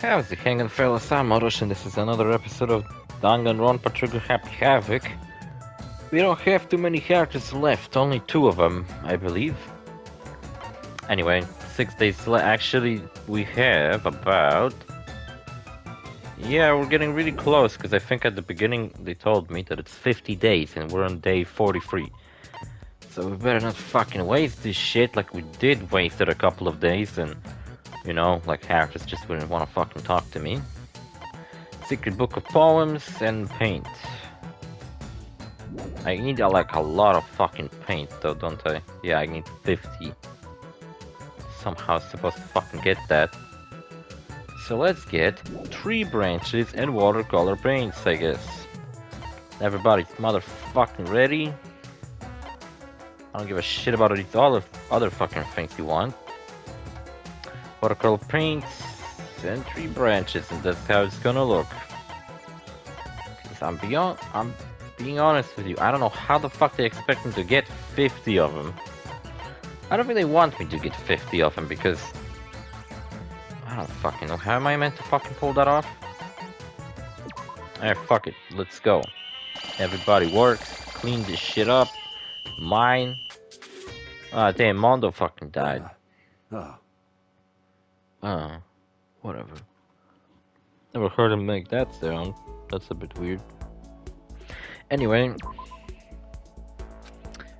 How's it hanging, fellas? I'm OrosZ, and this is another episode of Danganronpa Trigger Happy Havok. We don't have too many characters left, only 2 of them, I believe. Anyway, 6 days left. Actually, we have about... Yeah, we're getting really close, because I think at the beginning they told me that it's 50 days, and we're on day 43. So we better not fucking waste this shit like we did waste it a couple of days, and... You know, like characters just wouldn't want to fucking talk to me. Secret book of poems and paint. I need like a lot of fucking paint though, don't I? Yeah, I need 50. Somehow supposed to fucking get that. So let's get tree branches and watercolor paints, I guess. Everybody's motherfucking ready. I don't give a shit about these other fucking things you want. Watercolor paints and tree branches, and that's how it's gonna look. Cause I'm being honest with you, I don't know how the fuck they expect me to get 50 of them. I don't think they want me to get 50 of them because I don't fucking know. How am I meant to fucking pull that off? Fuck it, let's go. Everybody works, clean this shit up. Mine. Ah, damn, Mondo fucking died. Whatever. Never heard him make that sound. That's a bit weird. Anyway.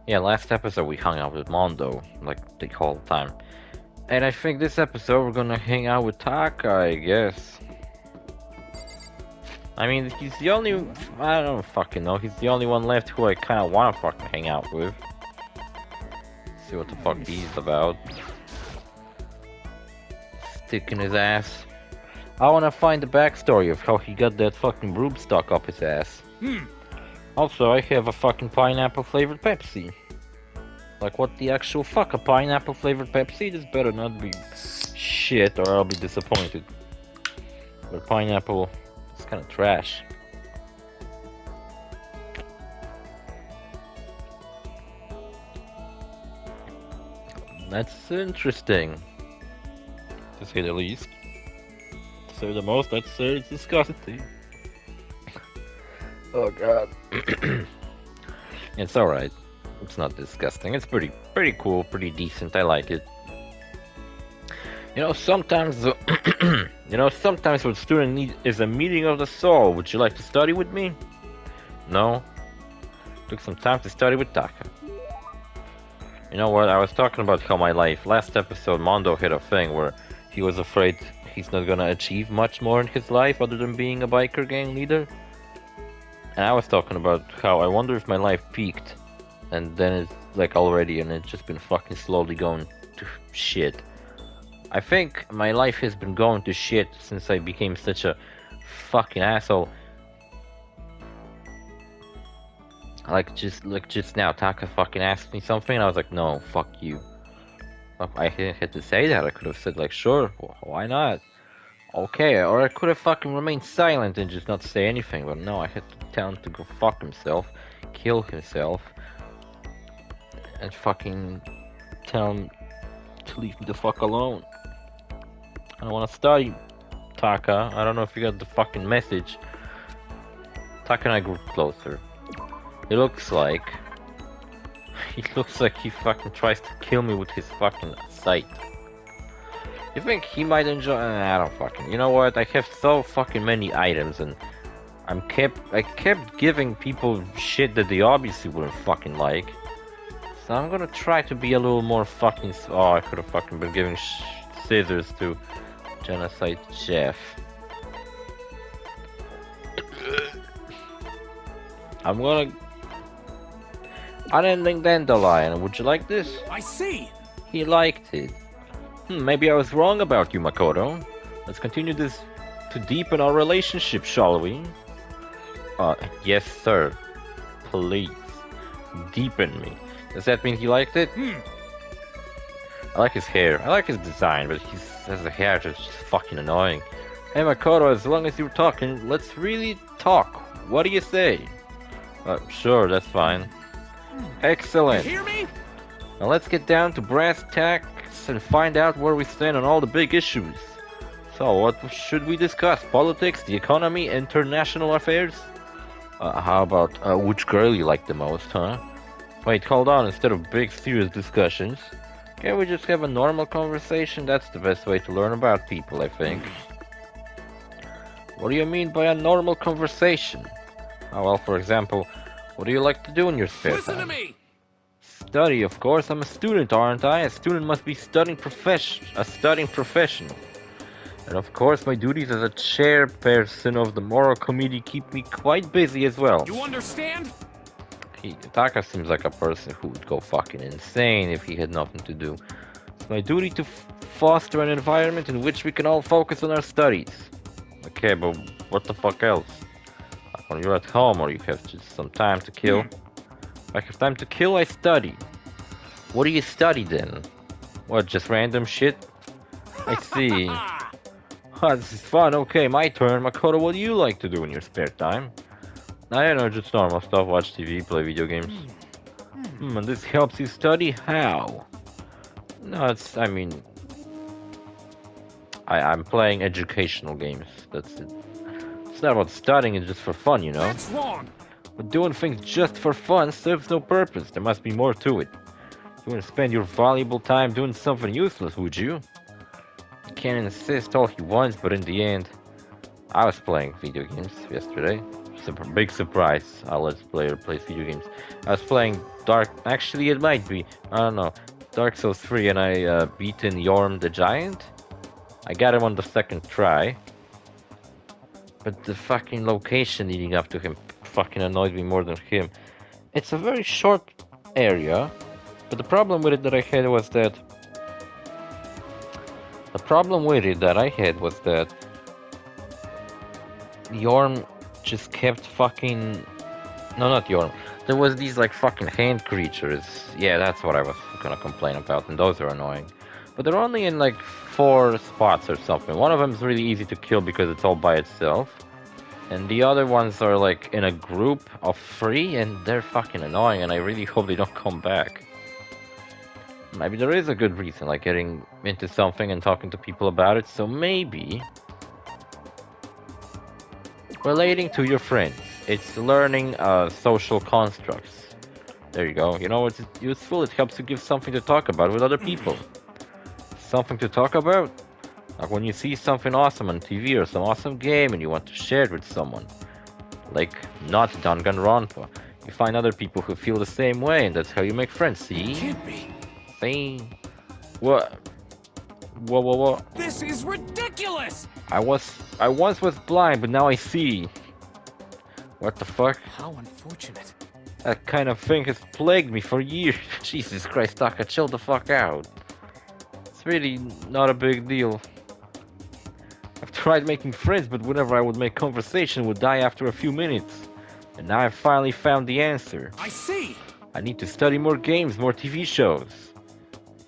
Yeah, last episode we hung out with Mondo, like the whole time. And I think this episode we're gonna hang out with Taka, I guess. I mean, he's the only... I don't fucking know. He's the only one left who I kinda wanna fucking hang out with. See what the fuck he's about. Stick in his ass. I wanna find the backstory of how he got that fucking broom stuck up his ass. Also, I have a fucking pineapple flavored Pepsi. Like, what the actual fuck? A pineapple flavored Pepsi? This better not be shit or I'll be disappointed. But pineapple is kinda trash. That's interesting. To say the least. To say the most, I'd say it's disgusting. Oh god. It's alright. It's not disgusting. It's pretty cool, pretty decent. I like it. You know, sometimes sometimes what student need is a meeting of the soul. Would you like to study with me? No? Took some time to study with Taka. You know what, I was talking about how my life, last episode Mondo hit a thing where he was afraid he's not gonna achieve much more in his life other than being a biker gang leader. And I was talking about how I wonder if my life peaked and then it's like already and it's just been fucking slowly going to shit. I think my life has been going to shit since I became such a fucking asshole. Like just now, Taka fucking asked me something and I was like, no, fuck you. I had to say that. I could have said like, sure, why not? Okay, or I could have fucking remained silent and just not say anything, but no, I had to tell him to go fuck himself, kill himself, and fucking tell him to leave me the fuck alone. I don't want to study, Taka. I don't know if you got the fucking message. Taka and I grew closer. It looks like he fucking tries to kill me with his fucking sight. You think he might enjoy? I don't fucking. You know what? I have so fucking many items, and I kept giving people shit that they obviously wouldn't fucking like. So I'm gonna try to be a little more fucking. Oh, I could have fucking been giving scissors to Genocide Jeff. I'm gonna. Unending Dandelion, would you like this? I see! He liked it. Maybe I was wrong about you, Makoto. Let's continue this to deepen our relationship, shall we? Yes, sir. Please. Deepen me. Does that mean he liked it? I like his hair. I like his design, but his hair is just fucking annoying. Hey, Makoto, as long as you're talking, let's really talk. What do you say? Sure, that's fine. Excellent. You hear me? Now let's get down to brass tacks and find out where we stand on all the big issues. So, what should we discuss? Politics, the economy, international affairs? How about which girl you like the most, huh? Wait, hold on, instead of big serious discussions, can we just have a normal conversation? That's the best way to learn about people, I think. What do you mean by a normal conversation? Oh, well, for example, what do you like to do in your spare time? Listen to me! Study, of course. I'm a student, aren't I? A student must be studying professional. And of course, my duties as a chairperson of the moral committee keep me quite busy as well. You understand? Taka seems like a person who would go fucking insane if he had nothing to do. It's my duty to foster an environment in which we can all focus on our studies. Okay, but what the fuck else? Like when you're at home or you have just some time to kill. If I have time to kill, I study. What do you study then? What, just random shit? I see. Oh, this is fun. Okay, my turn. Makoto, what do you like to do in your spare time? I don't know, just normal stuff. Watch TV, play video games. And this helps you study? How? No, I'm playing educational games. That's it. It's not about studying, it's just for fun, you know? That's wrong! But doing things just for fun serves no purpose. There must be more to it. You wouldn't spend your valuable time doing something useless, would you? You can insist all he wants, but in the end, I was playing video games yesterday. Big surprise. Our Let's Player plays video games. I was playing Actually, it might be. I don't know. Dark Souls 3, and I beaten Yorm the Giant. I got him on the second try. But the fucking location leading up to him fucking annoyed me more than him. It's a very short area, but the problem with it that I had was that Yorm just kept fucking... No, not Yorm. There was these like fucking hand creatures. Yeah, that's what I was gonna complain about, and those are annoying. But they're only in like 4 spots or something. One of them is really easy to kill because it's all by itself. And the other ones are like in a group of 3, and they're fucking annoying, and I really hope they don't come back. Maybe there is a good reason, like getting into something and talking to people about it, so maybe... Relating to your friends. It's learning social constructs. There you go. You know, it's useful, it helps you give something to talk about with other people. Something to talk about? Like when you see something awesome on TV or some awesome game and you want to share it with someone. Like, not Danganronpa. You find other people who feel the same way, and that's how you make friends, see? Can't be. See? What? Whoa. This is ridiculous! I once was blind, but now I see. What the fuck? How unfortunate. That kind of thing has plagued me for years. Jesus Christ, Taka, chill the fuck out. It's really not a big deal. I've tried making friends, but whenever I would make conversation, would die after a few minutes. And now I've finally found the answer. I see! I need to study more games, more TV shows.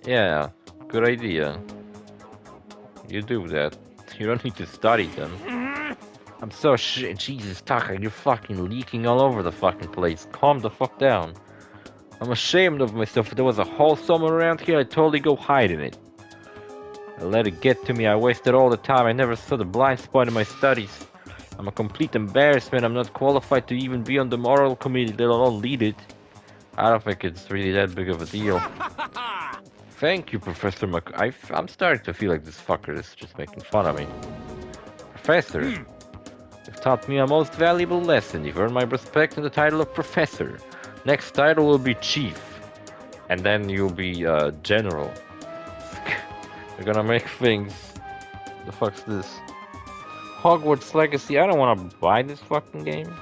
Yeah, good idea. You do that. You don't need to study them. I'm so shit. Jesus, Taka, you're fucking leaking all over the fucking place. Calm the fuck down. I'm ashamed of myself. If there was a hole somewhere around here, I'd totally go hide in it. I let it get to me. I wasted all the time. I never saw the blind spot in my studies. I'm a complete embarrassment. I'm not qualified to even be on the moral committee, let alone lead it. I don't think it's really that big of a deal. Thank you, Professor I'm starting to feel like this fucker is just making fun of me. Professor, you've taught me a most valuable lesson. You've earned my respect and the title of Professor. Next title will be Chief. And then you'll be, General. You're gonna make things... The fuck's this? Hogwarts Legacy. I don't wanna buy this fucking game.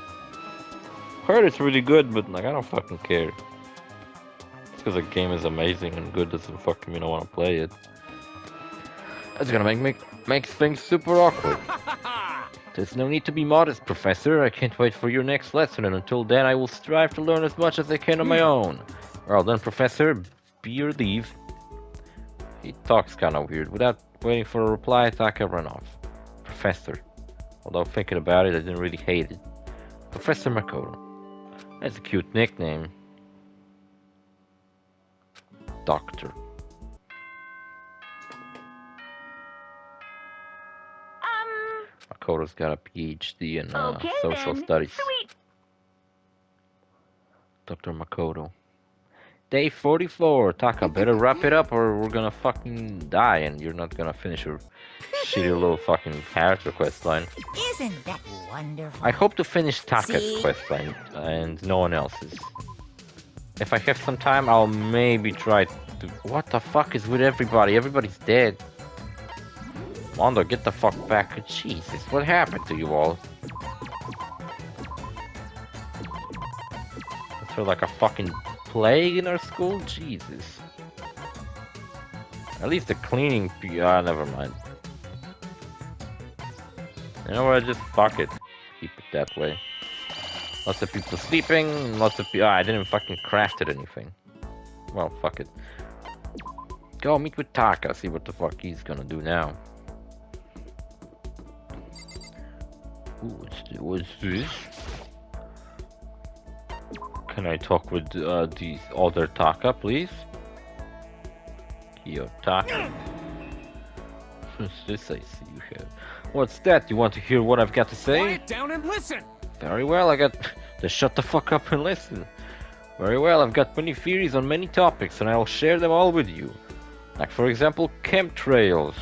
Heard it's really good, but like I don't fucking care. It's because the game is amazing and good doesn't fucking mean I wanna play it. That's gonna make things super awkward. There's no need to be modest, Professor. I can't wait for your next lesson, and until then I will strive to learn as much as I can on my own. Well then, Professor, be your leave. He talks kinda weird. Without waiting for a reply, Taka ran off. Professor. Although thinking about it, I didn't really hate it. Professor Makoto. That's a cute nickname. Doctor. Makoto's got a PhD in Okay, social then. studies. Sweet. Dr. Makoto. Day 44. Taka, better wrap it up or we're gonna fucking die and you're not gonna finish your shitty little fucking character quest line. Isn't that wonderful? I hope to finish Taka's See? quest line and no one else's. If I have some time, I'll maybe try to... What the fuck is with everybody? Everybody's dead. Mondo, get the fuck back. Jesus, what happened to you all? Is there like a fucking plague in our school? Jesus. At least the cleaning... never mind. You know what, just fuck it. Keep it that way. Lots of people sleeping, lots of people... I didn't fucking crafted anything. Well, fuck it. Go meet with Taka, see what the fuck he's gonna do now. Ooh, what's this? Can I talk with the other Taka, please? Yo, Taka. What's this I see you have? What's that? You want to hear what I've got to say? Quiet down and listen. Very well, I got... Just shut the fuck up and listen. Very well, I've got many theories on many topics and I'll share them all with you. Like for example, chemtrails.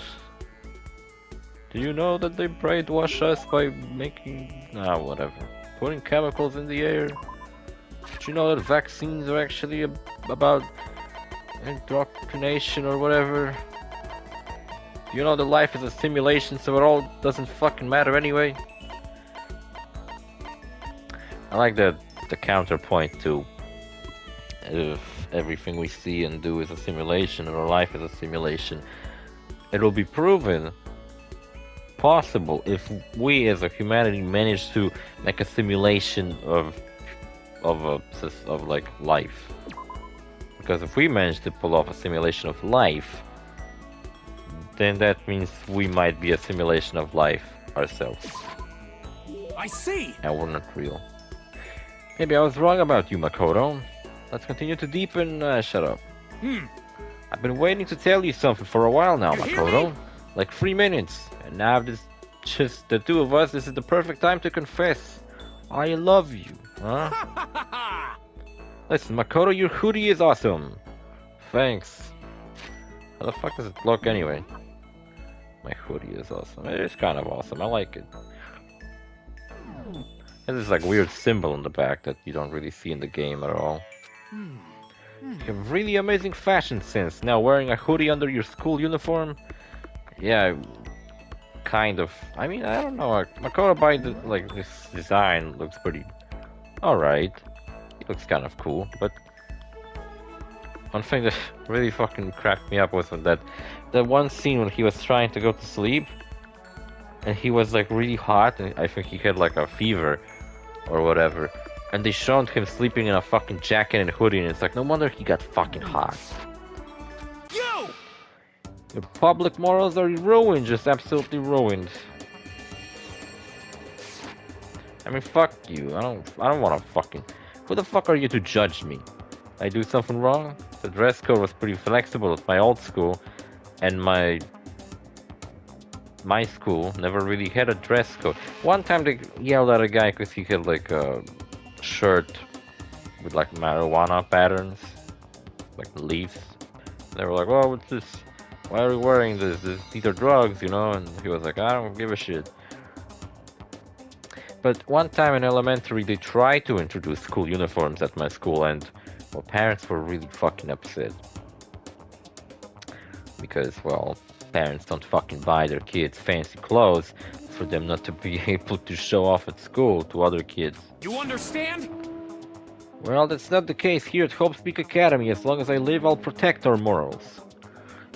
Do you know that they brainwash us by making... whatever. Putting chemicals in the air? Did you know that vaccines are actually about indoctrination or whatever? Do you know that life is a simulation so it all doesn't fucking matter anyway? I like the counterpoint to if everything we see and do is a simulation or life is a simulation. It will be proven possible if we as a humanity manage to make a simulation of like life. Because if we manage to pull off a simulation of life, then that means we might be a simulation of life ourselves. I see. And we're not real. Maybe I was wrong about you, Makoto. Let's continue to deepen... shut up. I've been waiting to tell you something for a while now, You hear Makoto. me? Like 3 minutes. And now this just the two of us, this is the perfect time to confess. I love you, huh? Listen, Makoto, your hoodie is awesome. Thanks. How the fuck does it look anyway? My hoodie is awesome. It is kind of awesome. I like it. There's this like weird symbol on the back that you don't really see in the game at all. You have really amazing fashion sense. Now wearing a hoodie under your school uniform? Yeah, kind of. I mean, I don't know. Makoto by the like this design looks pretty alright. It looks kind of cool, but one thing that really fucking cracked me up was that one scene when he was trying to go to sleep and he was like really hot and I think he had like a fever or whatever, and they showed him sleeping in a fucking jacket and hoodie, and it's like, no wonder he got fucking hot. You! Your public morals are ruined, just absolutely ruined. I mean, fuck you. I don't want to fucking... Who the fuck are you to judge me? I do something wrong? The dress code was pretty flexible at my old school, and my school never really had a dress code. One time they yelled at a guy because he had like a shirt with like marijuana patterns, like leaves. They were like, "Oh, what's this? Why are you wearing this? These are drugs, you know?" And he was like, "I don't give a shit." But one time in elementary, they tried to introduce school uniforms at my school, and well, parents were really fucking upset because, well, parents don't fucking buy their kids fancy clothes for them not to be able to show off at school to other kids. You understand? Well, that's not the case here at Hope Speak Academy. As long as I live, I'll protect our morals.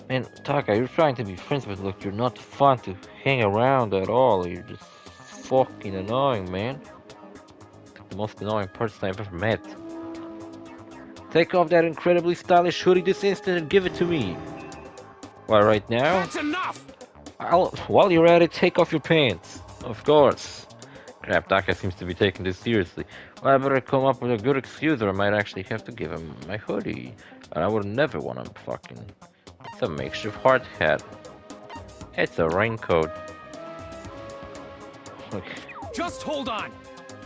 Man, Taka, you're trying to be friends, but look, you're not fun to hang around at all. You're just fucking annoying, man. The most annoying person I've ever met. Take off that incredibly stylish hoodie this instant and give it to me. Why, right now? That's enough! While you're at it, take off your pants. Of course. Crap, Taka seems to be taking this seriously. Well, I better come up with a good excuse or I might actually have to give him my hoodie. And I would never want him fucking... It's a makeshift hard hat. It's a raincoat. Just hold on.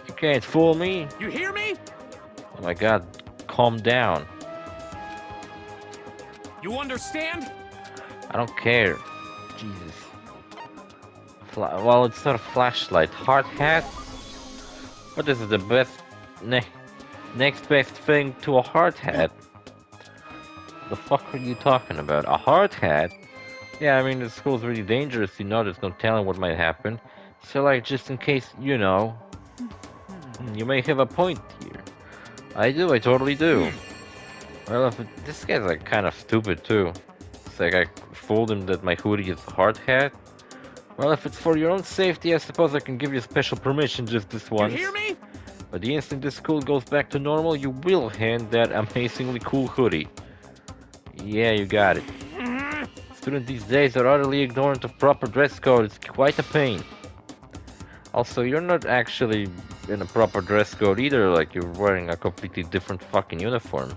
You can't fool me. You hear me? Oh my god, calm down. You understand? I don't care. Jesus. Well, it's not a flashlight. Hard hat? What is the best... next best thing to a hard hat? The fuck are you talking about? A hard hat? Yeah, I mean, the school's really dangerous, you know, there's no telling what might happen. So, like, just in case, you know, you may have a point here. I do, I totally do. Well, this guy's, like, kind of stupid, too. It's like I fooled him that my hoodie is a hard hat. Well, if it's for your own safety, I suppose I can give you special permission just this once. You hear me? But the instant this school goes back to normal, you will hand that amazingly cool hoodie. Yeah, you got it. Students these days are utterly ignorant of proper dress code. It's quite a pain. Also, you're not actually in a proper dress code either. Like, you're wearing a completely different fucking uniform.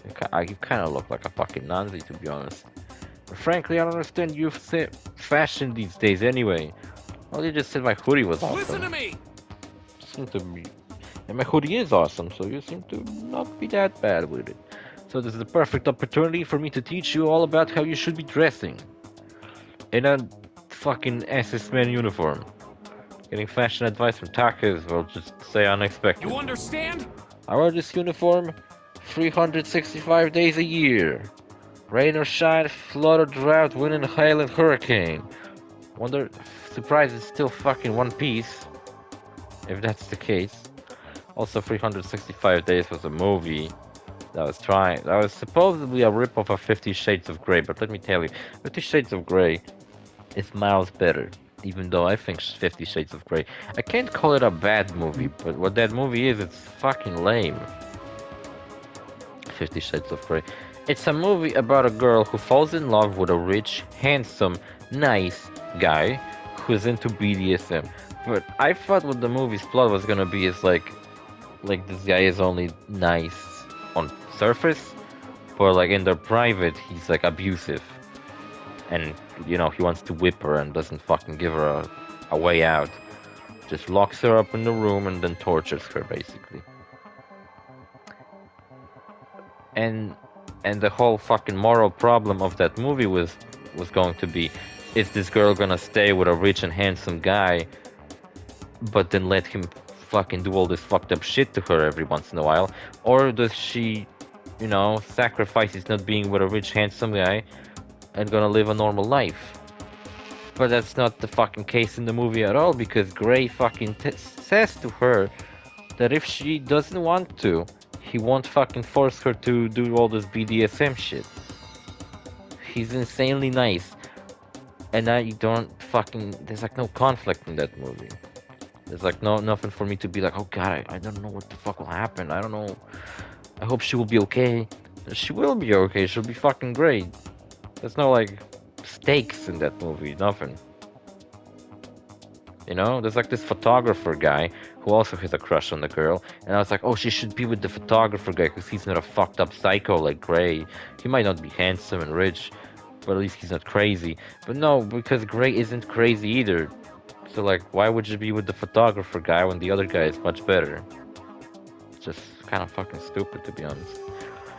You kind of look like a fucking Nazi, to be honest. But frankly, I don't understand youth fashion these days anyway. Well, you just said my hoodie was awesome. Listen to me. Seem to be... And my hoodie is awesome, so you seem to not be that bad with it. So this is the perfect opportunity for me to teach you all about how you should be dressing. In a fucking SS man uniform. Getting fashion advice from Taka is, well, just say unexpected. You understand? I wear this uniform 365 days a year. Rain or shine, flood or drought, wind and hail and hurricane. Surprised it's still fucking one piece. If that's the case. Also, 365 Days was a movie that was supposedly a rip-off of 50 Shades of Grey, but let me tell you, 50 Shades of Grey is miles better, even though I think 50 Shades of Grey. I can't call it a bad movie, but what that movie is, it's fucking lame. 50 Shades of Grey. It's a movie about a girl who falls in love with a rich, handsome, nice guy who's into BDSM. But I thought what the movie's plot was gonna be is like this guy is only nice on surface, but like in their private he's like abusive, and you know he wants to whip her and doesn't fucking give her a way out, just locks her up in the room and then tortures her basically. And the whole fucking moral problem of that movie was going to be, is this girl gonna stay with a rich and handsome guy but then let him fucking do all this fucked up shit to her every once in a while, or does she, you know, sacrifices not being with a rich handsome guy and gonna live a normal life? But that's not the fucking case in the movie at all, because Gray fucking says to her that if she doesn't want to, he won't fucking force her to do all this BDSM shit. He's insanely nice, and I don't fucking, there's like no conflict in that movie. There's like nothing for me to be like, oh god, I don't know what the fuck will happen. I don't know. I hope she will be okay. She will be okay. She'll be fucking great. There's no like stakes in that movie. Nothing. You know, there's like this photographer guy who also has a crush on the girl, and I was like, oh, she should be with the photographer guy because he's not a fucked up psycho like Gray. He might not be handsome and rich, but at least he's not crazy. But no, because Gray isn't crazy either. So like, why would you be with the photographer guy when the other guy is much better? It's just kind of fucking stupid, to be honest.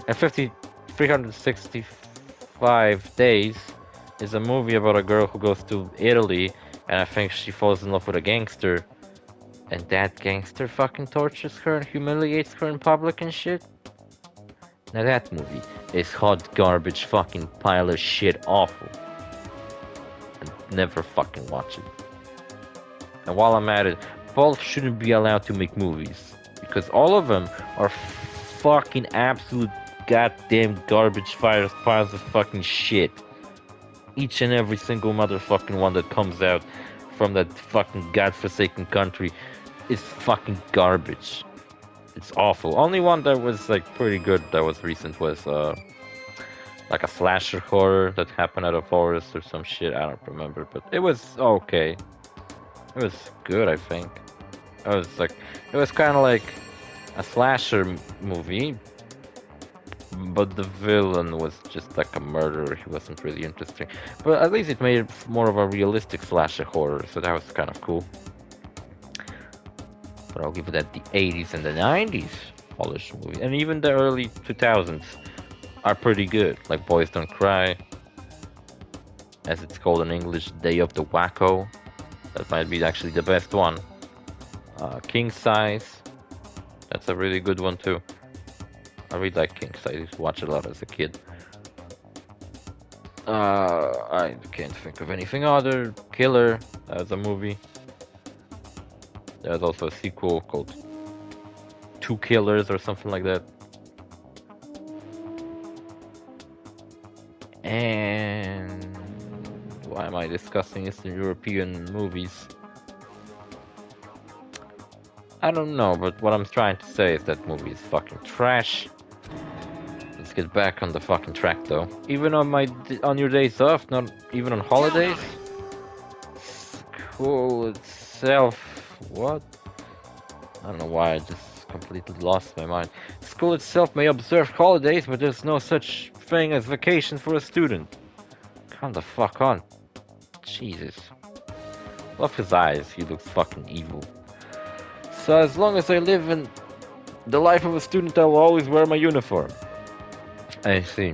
And 365 Days is a movie about a girl who goes to Italy, and I think she falls in love with a gangster, and that gangster fucking tortures her and humiliates her in public and shit. Now that movie is hot garbage, fucking pile of shit, awful. And never fucking watch it. And while I'm at it, both shouldn't be allowed to make movies, because all of them are fucking absolute goddamn garbage piles of fucking shit. Each and every single motherfucking one that comes out from that fucking godforsaken country is fucking garbage. It's awful. Only one that was like pretty good that was recent was like a slasher horror that happened at a forest or some shit. I don't remember, but it was okay. It was good, I think. It was kind of like a slasher movie, but the villain was just like a murderer. He wasn't really interesting. But at least it made it more of a realistic slasher horror, so that was kind of cool. But I'll give it that the 80s and the 90s Polish movie, and even the early 2000s are pretty good. Like Boys Don't Cry, as it's called in English, Day of the Wacko. That might be actually the best one. King Size, that's a really good one too. I really like King Size. I used to watch it a lot as a kid. I can't think of anything other. Killer, as a movie. There's also a sequel called Two Killers or something like that. And why am I discussing Eastern European movies? I don't know, but what I'm trying to say is that movie is fucking trash. Let's get back on the fucking track though. Even on your days off, not even on holidays. School itself, what? I don't know why I just completely lost my mind. School itself may observe holidays, but there's no such thing as vacation for a student. Come the fuck on. Jesus. Love his eyes, he looks fucking evil. So as long as I live in the life of a student, I will always wear my uniform. I see.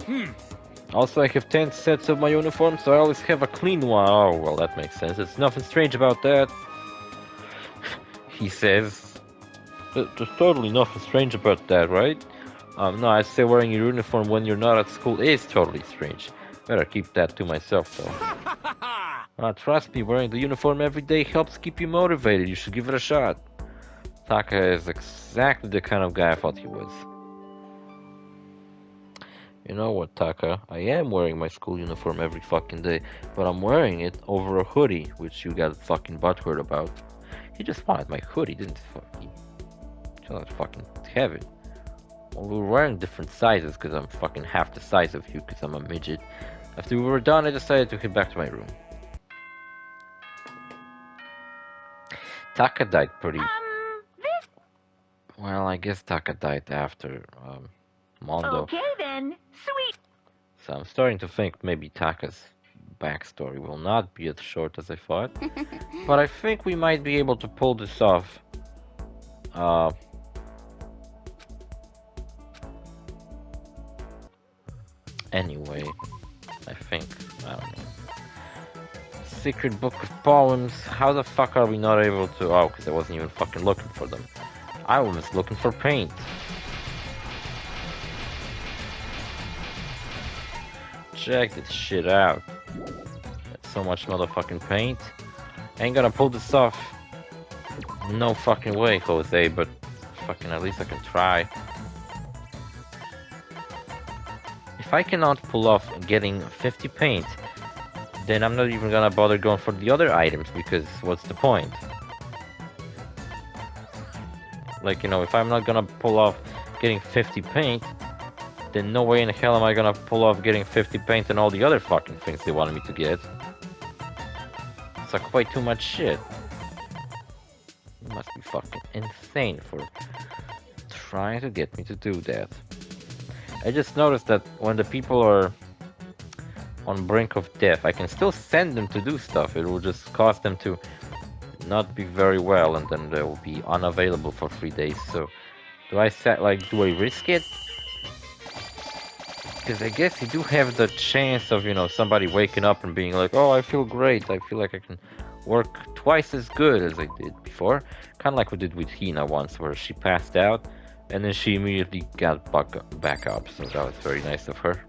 Also, I have 10 sets of my uniform, so I always have a clean one. Oh, well, that makes sense. There's nothing strange about that. He says. There's totally nothing strange about that, right? No, I'd say wearing your uniform when you're not at school is totally strange. Better keep that to myself, though. Trust me, wearing the uniform every day helps keep you motivated. You should give it a shot. Taka is exactly the kind of guy I thought he was. You know what, Taka? I am wearing my school uniform every fucking day, but I'm wearing it over a hoodie, which you got fucking butthurt about. He just wanted my hoodie, didn't he? Just fucking have it. Well, we were wearing different sizes because I'm fucking half the size of you because I'm a midget. After we were done, I decided to head back to my room. Taka died pretty... Well, I guess Taka died after Mondo. Okay then, sweet. So I'm starting to think maybe Taka's backstory will not be as short as I thought. But I think we might be able to pull this off. Anyway, I think, I don't know. Secret Book of Poems, how the fuck are we not able to... Oh, because I wasn't even fucking looking for them. I was looking for paint. Check this shit out. That's so much motherfucking paint. I ain't gonna pull this off. No fucking way, Jose, but fucking at least I can try. If I cannot pull off getting 50 paint, then I'm not even gonna bother going for the other items, because what's the point? Like, you know, if I'm not gonna pull off getting 50 paint, then no way in hell am I gonna pull off getting 50 paint and all the other fucking things they wanted me to get. It's like quite too much shit. You must be fucking insane for trying to get me to do that. I just noticed that when the people are on brink of death, I can still send them to do stuff. It will just cause them to not be very well, and then they will be unavailable for 3 days. So, do I risk it? Because I guess you do have the chance of, you know, somebody waking up and being like, oh, I feel great. I feel like I can work twice as good as I did before. Kind of like we did with Hina once, where she passed out, and then she immediately got back up. So that was very nice of her.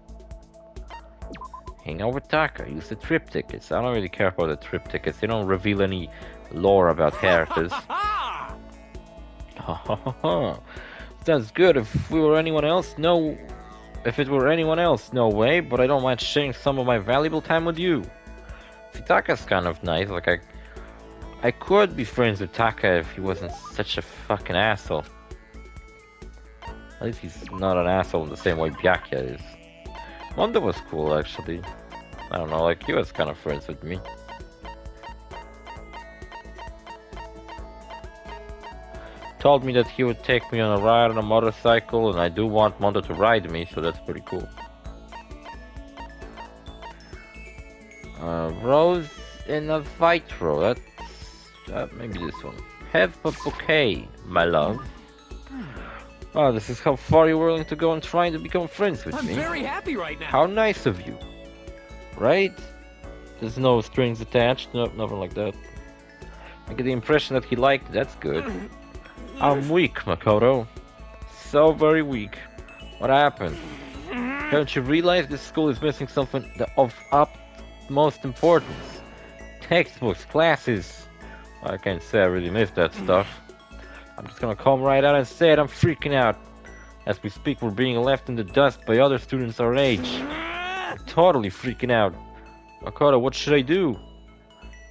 Hang out with Taka, use the trip tickets. I don't really care about the trip tickets. They don't reveal any lore about characters. Sounds good. If we were anyone else, no. If it were anyone else, no way. But I don't mind sharing some of my valuable time with you. See, Taka's kind of nice. Like I could be friends with Taka if he wasn't such a fucking asshole. At least he's not an asshole in the same way Byakuya is. Mondo was cool, actually. I don't know, like, he was kind of friends with me. Told me that he would take me on a ride on a motorcycle, and I do want Mondo to ride me, so that's pretty cool. Rose in a Vitro, that's... maybe this one. Have a bouquet, my love. Oh, this is how far you're willing to go in trying to become friends with I'm me. very happy right now. How nice of you. Right? There's no strings attached, no, nothing like that. I get the impression that he liked it, that's good. I'm weak, Makoto. So very weak. What happened? Don't you realize this school is missing something of utmost importance? Textbooks, classes. I can't say I really miss that stuff. I'm just gonna come right out and say it, I'm freaking out. As we speak, we're being left in the dust by other students our age. I'm totally freaking out. Makoto, what should I do?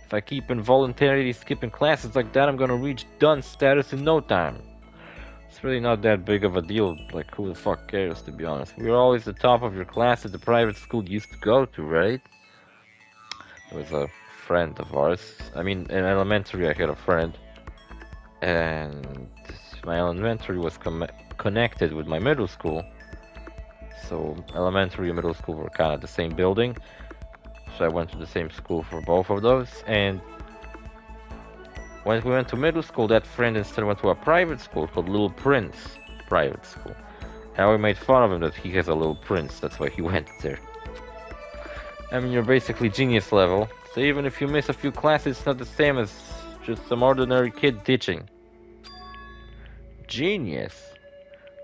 If I keep involuntarily skipping classes like that, I'm gonna reach done status in no time. It's really not that big of a deal, like who the fuck cares, to be honest. We were always the top of your class at the private school you used to go to, right? There was a friend of ours. I mean, in elementary I had a friend. And my elementary was connected with my middle school. So elementary and middle school were kind of the same building. So I went to the same school for both of those. And when we went to middle school, that friend instead went to a private school called Little Prince Private School. And we made fun of him that he has a little prince, that's why he went there. I mean, you're basically genius level, so even if you miss a few classes, it's not the same as just some ordinary kid teaching. Genius?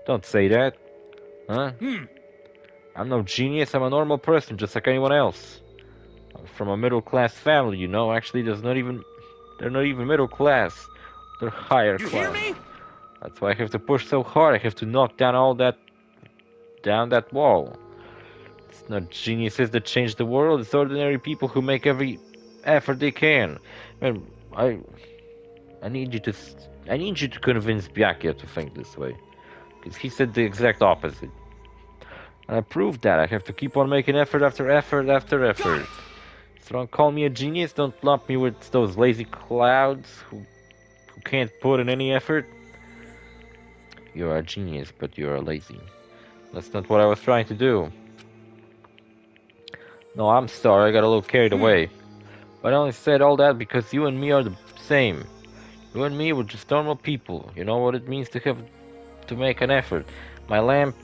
Don't say that. Huh? I'm no genius, I'm a normal person, just like anyone else. I'm from a middle-class family, you know. Actually, they're not even middle class. They're higher class. You hear me? That's why I have to push so hard. I have to knock down that wall. It's not geniuses that change the world. It's ordinary people who make every effort they can. And I need you to convince Byakuya to think this way, because he said the exact opposite. And I proved that. I have to keep on making effort after effort after effort. So don't call me a genius. Don't lump me with those lazy clouds who can't put in any effort. You're a genius, but you're lazy. That's not what I was trying to do. No, I'm sorry. I got a little carried away. But I only said all that because you and me are the same. You and me were just normal people. You know what it means to make an effort. My lamp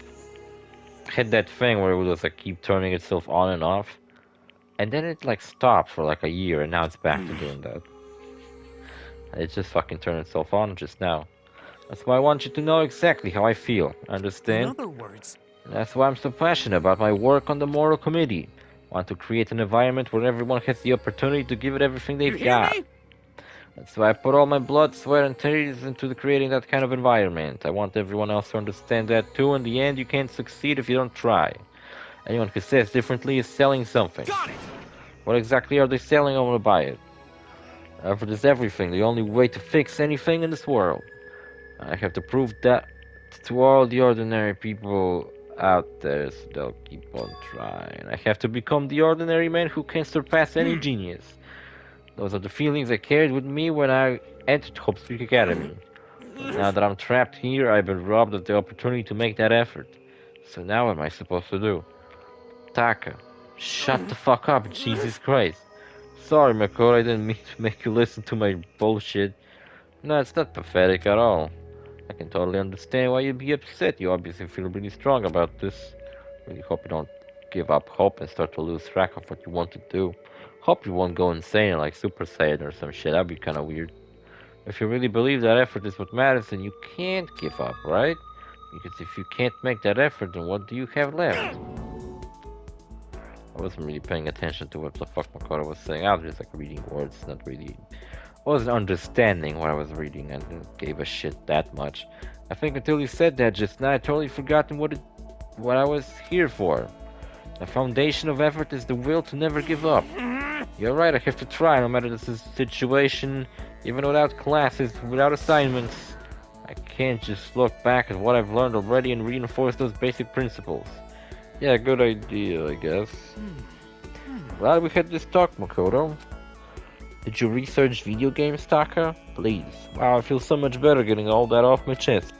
had that thing where it was like keep turning itself on and off. And then it like stopped for like a year, and now it's back to doing that. It just fucking turned itself on just now. That's why I want you to know exactly how I feel. Understand? In other words, That's why I'm so passionate about my work on the moral committee. I want to create an environment where everyone has the opportunity to give it everything you they've hear got. me? That's why I put all my blood, sweat, and tears into creating that kind of environment. I want everyone else to understand that too. In the end, you can't succeed if you don't try. Anyone who says differently is selling something. Got it. What exactly are they selling? I want to buy it. Effort is everything, the only way to fix anything in this world. I have to prove that to all the ordinary people out there, so they'll keep on trying. I have to become the ordinary man who can surpass any genius. Those are the feelings I carried with me when I entered Hope Speak Academy. But now that I'm trapped here, I've been robbed of the opportunity to make that effort. So now what am I supposed to do? Taka, shut the fuck up, Jesus Christ. Sorry, Makoto, I didn't mean to make you listen to my bullshit. No, it's not pathetic at all. I can totally understand why you'd be upset. You obviously feel really strong about this. Really hope you don't give up hope and start to lose track of what you want to do. Hope you won't go insane like Super Saiyan or some shit. That'd be kinda weird. If you really believe that effort is what matters, then you can't give up, right? Because if you can't make that effort, then what do you have left? I wasn't really paying attention to what the fuck Makoto was saying. I was just like reading words, not really... I wasn't understanding what I was reading. I didn't give a shit that much. I think until you said that just now, I totally forgotten what I was here for. The foundation of effort is the will to never give up. You're right, I have to try, no matter the situation, even without classes, without assignments. I can't just look back at what I've learned already and reinforce those basic principles. Yeah, good idea, I guess. Glad we had this talk, Makoto. Did you research video games, Taka? Please. Wow, I feel so much better getting all that off my chest.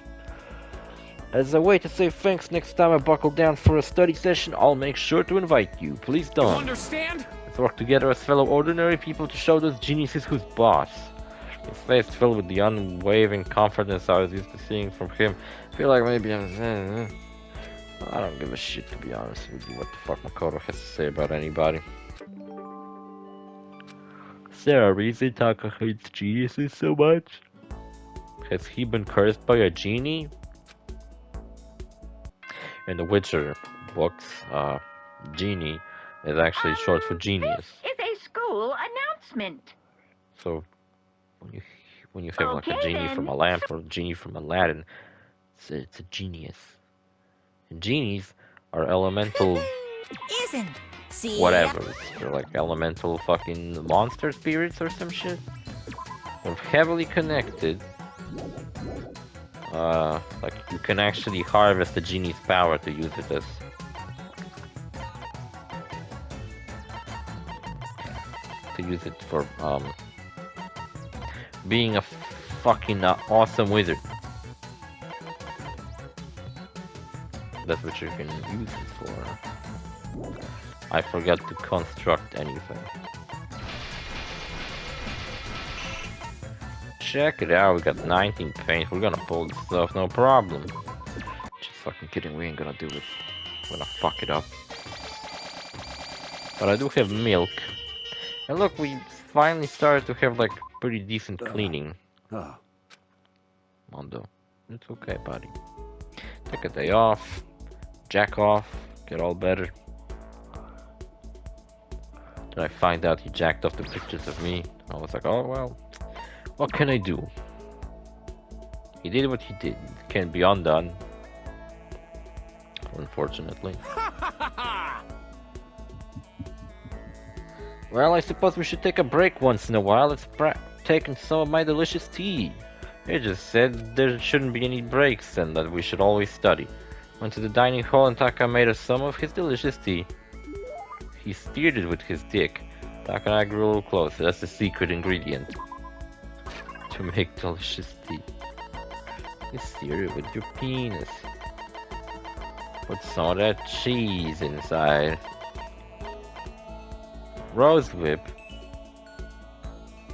As a way to say thanks next time I buckle down for a study session, I'll make sure to invite you. Please don't. Understand? Let's work together as fellow ordinary people to show those geniuses who's boss. His face filled with the unwavering confidence I was used to seeing from him. I feel like maybe I don't give a shit, to be honest with you, what the fuck Makoto has to say about anybody. Is there a reason Taka hates geniuses so much? Has he been cursed by a genie? In the Witcher books, genie is actually short for genius. This is a school announcement. So when you have like a Okay, genie then. from a lamp or a genie from Aladdin, it's a genius. And genies are elemental Isn't. See? whatever. They're like elemental fucking monster spirits or some shit. They're heavily connected. Like you can actually harvest the genie's power to use it as for being a fucking awesome wizard. That's what you can use it for. I forgot to construct anything. Check it out, we got 19 paint. We're gonna pull this off, no problem. Just fucking kidding, we ain't gonna do it. We're gonna fuck it up. But I do have milk. And look, we finally started to have like pretty decent cleaning. Mondo, it's okay, buddy. Take a day off, jack off, get all better. Then I find out he jacked off the pictures of me. I was like, oh well, what can I do? He did what he did. It can't be undone. Unfortunately. Well, I suppose we should take a break once in a while. Let's take some of my delicious tea. He just said there shouldn't be any breaks and that we should always study. Went to the dining hall and Taka made us some of his delicious tea. He stirred it with his dick. Taka and I grew a little closer. That's the secret ingredient to make delicious tea. You stir it with your penis. Put some of that cheese inside. Rose whip.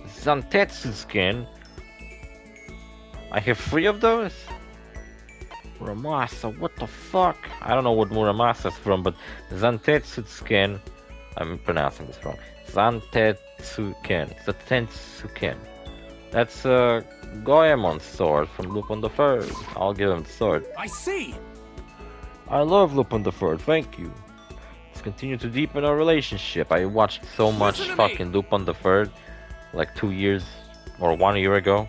Zantetsu skin. I have 3 of those? Muramasa, what the fuck? I don't know what Muramasa's from, but Zantetsu skin. I'm pronouncing this wrong. Zantetsuken. Zantetsuken. That's Goemon's sword from Lupin the Third. I'll give him the sword. I see. I love Lupin the Third, thank you. Let's continue to deepen our relationship. I watched so much Listen to fucking Lupin the Third like 2 years or 1 year ago.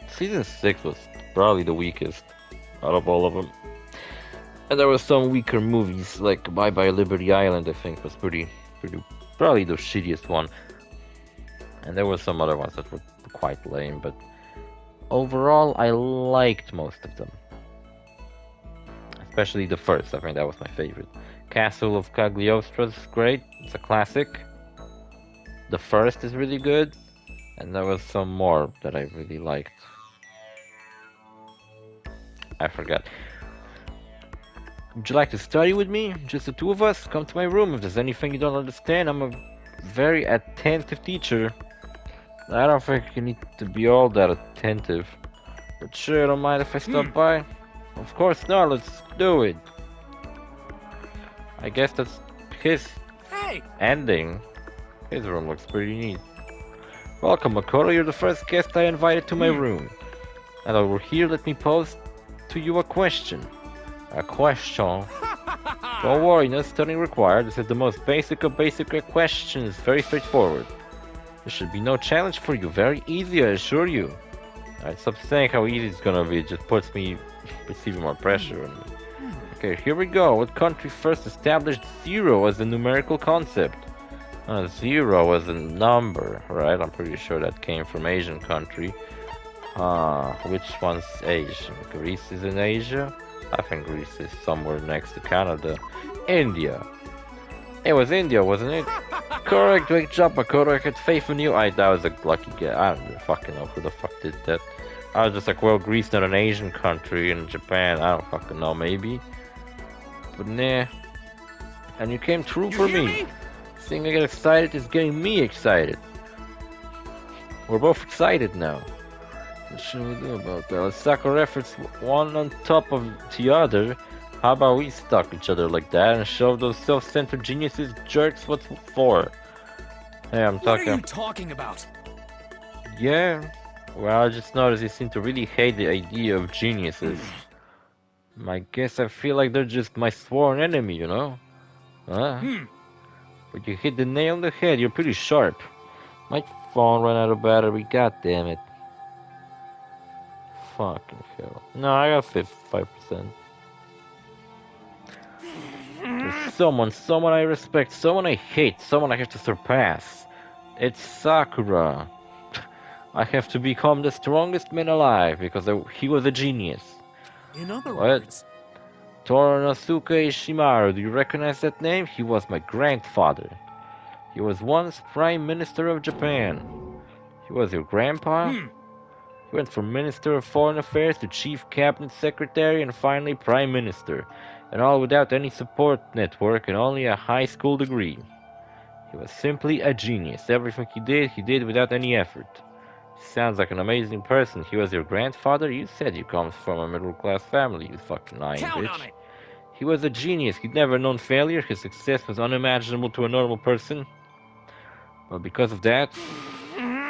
Season 6 was probably the weakest out of all of them. And there were some weaker movies, like Bye Bye Liberty Island, I think was pretty probably the shittiest one. And there were some other ones that were quite lame, but overall I liked most of them. Especially the first, I think that was my favorite. Castle of Cagliostro is great, it's a classic. The first is really good, and there was some more that I really liked. I forgot. Would you like to study with me? Just the 2 of us? Come to my room if there's anything you don't understand. I'm a very attentive teacher. I don't think you need to be all that attentive. But sure, I don't mind if I stop by. Of course not, let's do it. I guess that's his ending. His room looks pretty neat. Welcome, Makoto. You're the first guest I invited to my room. And over here, let me pose to you a question. A question? Don't worry, no studying required. This is the most basic of basic questions. Very straightforward. There should be no challenge for you. Very easy, I assure you. Alright, stop saying how easy it's gonna be. It just puts me receiving more pressure on me. Okay, here we go. What country first established 0 as a numerical concept? 0 as a number, right? I'm pretty sure that came from Asian country. Which one's Asian? Greece is in Asia? I think Greece is somewhere next to Canada. India. It was India, wasn't it? Correct, great job, Makoto. I had faith in you. That was a lucky guess. I don't even fucking know who the fuck did that. I was just like, well, Greece not an Asian country, and Japan, I don't fucking know, maybe. But nah. And you came true for me. Seeing I get excited is getting me excited. We're both excited now. What should we do about that? Let's stack our efforts one on top of the other. How about we stalk each other like that and show those self-centered geniuses jerks what's for? Hey, I'm What are talking. you talking about? Yeah. Well, I just noticed you seem to really hate the idea of geniuses. I guess I feel like they're just my sworn enemy, you know? Huh? But you hit the nail on the head. You're pretty sharp. My phone ran out of battery. God damn it. Fucking hell. No, I got 55%. There's someone I respect, someone I hate, someone I have to surpass. It's Sakura. I have to become the strongest man alive because he was a genius. In other What? words, Toranosuke Ishimaru, do you recognize that name? He was my grandfather. He was once Prime Minister of Japan. He was your grandpa? He went from Minister of Foreign Affairs to Chief Cabinet Secretary and finally Prime Minister, and all without any support network and only a high school degree. He was simply a genius. Everything he did without any effort. He sounds like an amazing person. He was your grandfather? You said you come from a middle-class family, you fucking lying count bitch. on it. He was a genius. He'd never known failure. His success was unimaginable to a normal person. But because of that,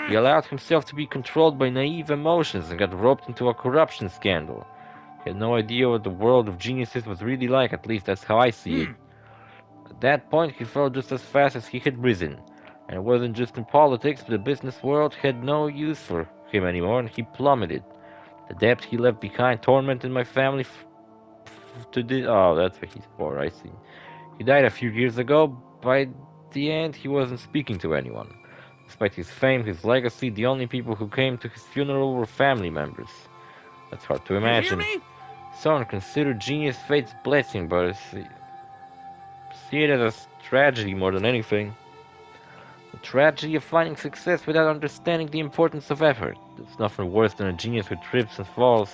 he allowed himself to be controlled by naive emotions and got roped into a corruption scandal. He had no idea what the world of geniuses was really like, at least that's how I see it. At that point, he fell just as fast as he had risen. And it wasn't just in politics, but the business world had no use for him anymore, and he plummeted. The debt he left behind tormented my family oh, that's what he's for, I see. He died a few years ago. By the end, he wasn't speaking to anyone. Despite his fame, his legacy, the only people who came to his funeral were family members. That's hard to imagine. You hear me? Someone considered genius fate's blessing, but see it as a tragedy more than anything. The tragedy of finding success without understanding the importance of effort. There's nothing worse than a genius who trips and falls,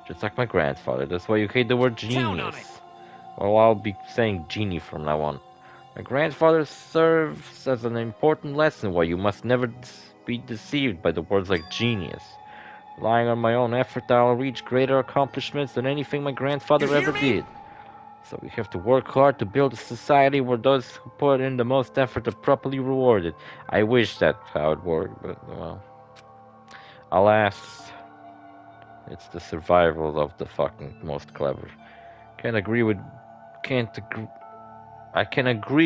just like my grandfather. That's why you hate the word Count on genius. Well, I'll be saying genie from now on. My grandfather serves as an important lesson why you must never be deceived by the words like genius. Relying on my own effort, I'll reach greater accomplishments than anything my grandfather You hear ever me? did. So we have to work hard to build a society where those who put in the most effort are properly rewarded. I wish that's how it worked, but well. Alas, it's the survival of the fucking most clever. I can agree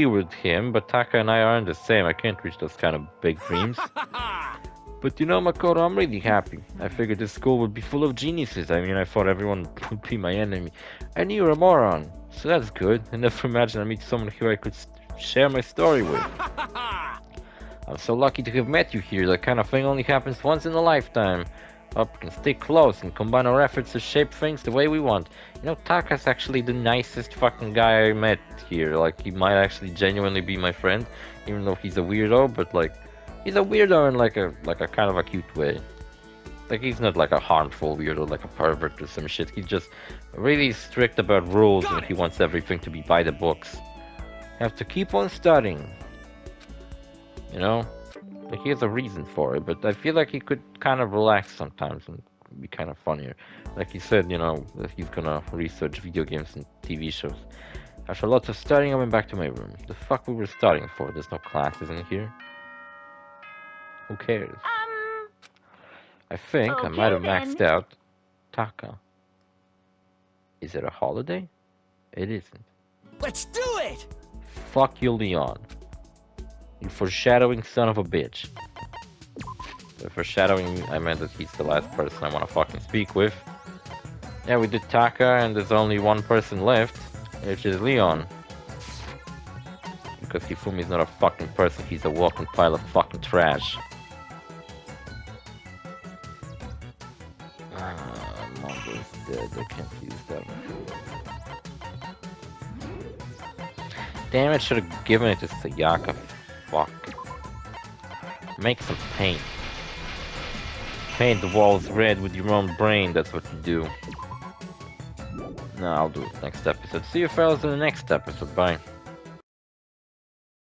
with him, but Taka and I aren't the same. I can't reach those kind of big dreams. But you know, Makoto, I'm really happy. I figured this school would be full of geniuses. I mean, I thought everyone would be my enemy. I knew you're a moron, so that's good. I never imagined I'd meet someone who I could share my story with. I'm so lucky to have met you here. That kind of thing only happens once in a lifetime. Hope we can stay close and combine our efforts to shape things the way we want. You know, Taka's actually the nicest fucking guy I met here. Like, he might actually genuinely be my friend, even though he's a weirdo, but like, he's a weirdo in like a kind of a cute way. Like, he's not like a harmful weirdo, like a pervert or some shit. He's just really strict about rules and he wants everything to be by the books. Have to keep on studying. You know? Like, he has a reason for it, but I feel like he could kind of relax sometimes and be kind of funnier. Like he said, you know, that he's gonna research video games and TV shows. After lots of studying, I went back to my room. The fuck we were studying for? There's no classes in here. Who cares? I think I Okay, might have maxed then. out Taka. Is it a holiday? It isn't. Let's do it! Fuck you, Leon. You foreshadowing son of a bitch. By foreshadowing, I meant that he's the last person I want to fucking speak with. Yeah, we did Taka, and there's only one person left, which is Leon. Because Hifumi's not a fucking person, he's a walking pile of fucking trash. Mongo's dead, I can't use that one. Damn it, should have given it to Sayaka. Fuck. Make some paint. Paint the walls red with your own brain, that's what you do. No, I'll do it next episode. See you fellas in the next episode, bye.